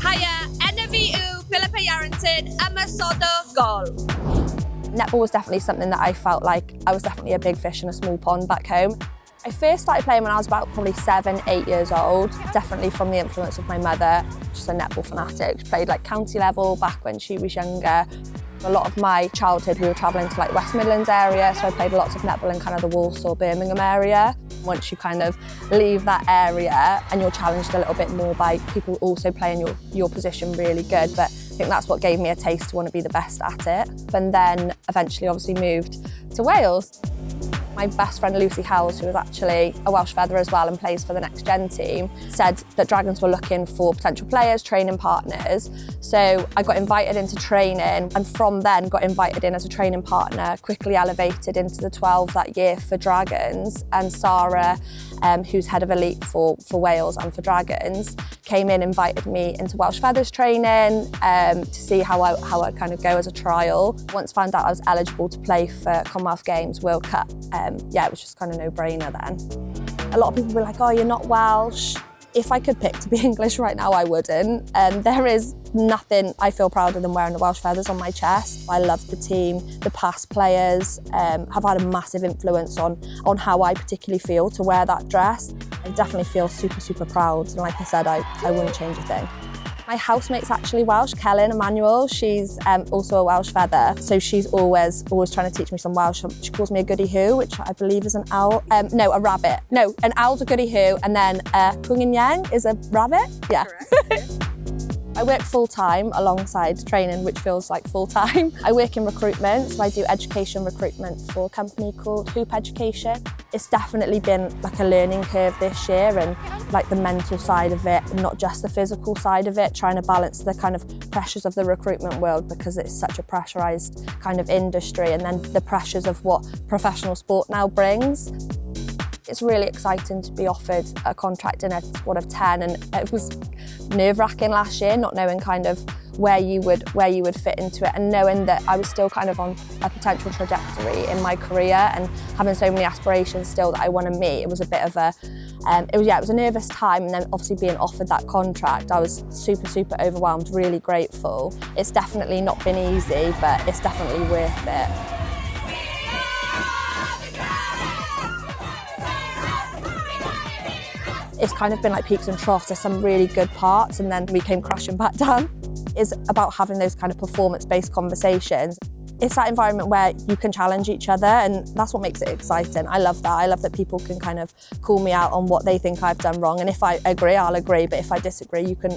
Hiya, enw fi yw Philippa Yarranton, Ymosodwraig. Netball was definitely something that I felt like I was definitely a big fish in a small pond back home. I first started playing when I was about probably 7, 8 years old, definitely from the influence of my mother, just a netball fanatic. She played like county level back when she was younger. A lot of my childhood we were travelling to like West Midlands area, so I played lots of netball in kind of the Walsall, Birmingham area. Once you kind of leave that area and you're challenged a little bit more by people also playing your position really good, but I think that's what gave me a taste to want to be the best at it. And then eventually obviously moved to Wales. My best friend Lucy Howells, who was actually a Welsh feather as well and plays for the Next Gen team, said that Dragons were looking for potential players, training partners. So I got invited into training and from then got invited in as a training partner, quickly elevated into the 12 that year for Dragons. And Sarah, who's head of elite for Wales and for Dragons, came in, invited me into Welsh Feathers training to see how I'd kind of go as a trial. Once found out I was eligible to play for Commonwealth Games, World Cup, yeah, it was just kind of no-brainer then. A lot of people were like, oh, you're not Welsh. If I could pick to be English right now, I wouldn't. There is nothing I feel prouder than wearing the Welsh feathers on my chest. I love the team, the past players have had a massive influence on how I particularly feel to wear that dress. I definitely feel super, super proud. And like I said, I wouldn't change a thing. My housemate's actually Welsh, Kellen Emmanuel. She's also a Welsh feather, so she's always trying to teach me some Welsh. She calls me a goody who, which I believe is an owl. No, a rabbit. No, an owl's a goody who, and then eang is a rabbit. Yeah. I work full-time alongside training, which feels like full-time. I work in recruitment, so I do education recruitment for a company called Hoop Education. It's definitely been like a learning curve this year and like the mental side of it, not just the physical side of it, trying to balance the kind of pressures of the recruitment world because it's such a pressurised kind of industry, and then the pressures of what professional sport now brings. It's really exciting to be offered a contract in a squad of 10, and it was nerve-wracking last year, not knowing kind of where you would fit into it, and knowing that I was still kind of on a potential trajectory in my career and having so many aspirations still that I want to meet. It was a bit of a, it was a nervous time, and then obviously being offered that contract, I was super, super overwhelmed, really grateful. It's definitely not been easy, but it's definitely worth it. It's kind of been like peaks and troughs. There's some really good parts and then we came crashing back down. It's about having those kind of performance-based conversations. It's that environment where you can challenge each other, and that's what makes it exciting. I love that. I love that people can kind of call me out on what they think I've done wrong, and if I agree, I'll agree, but if I disagree, you can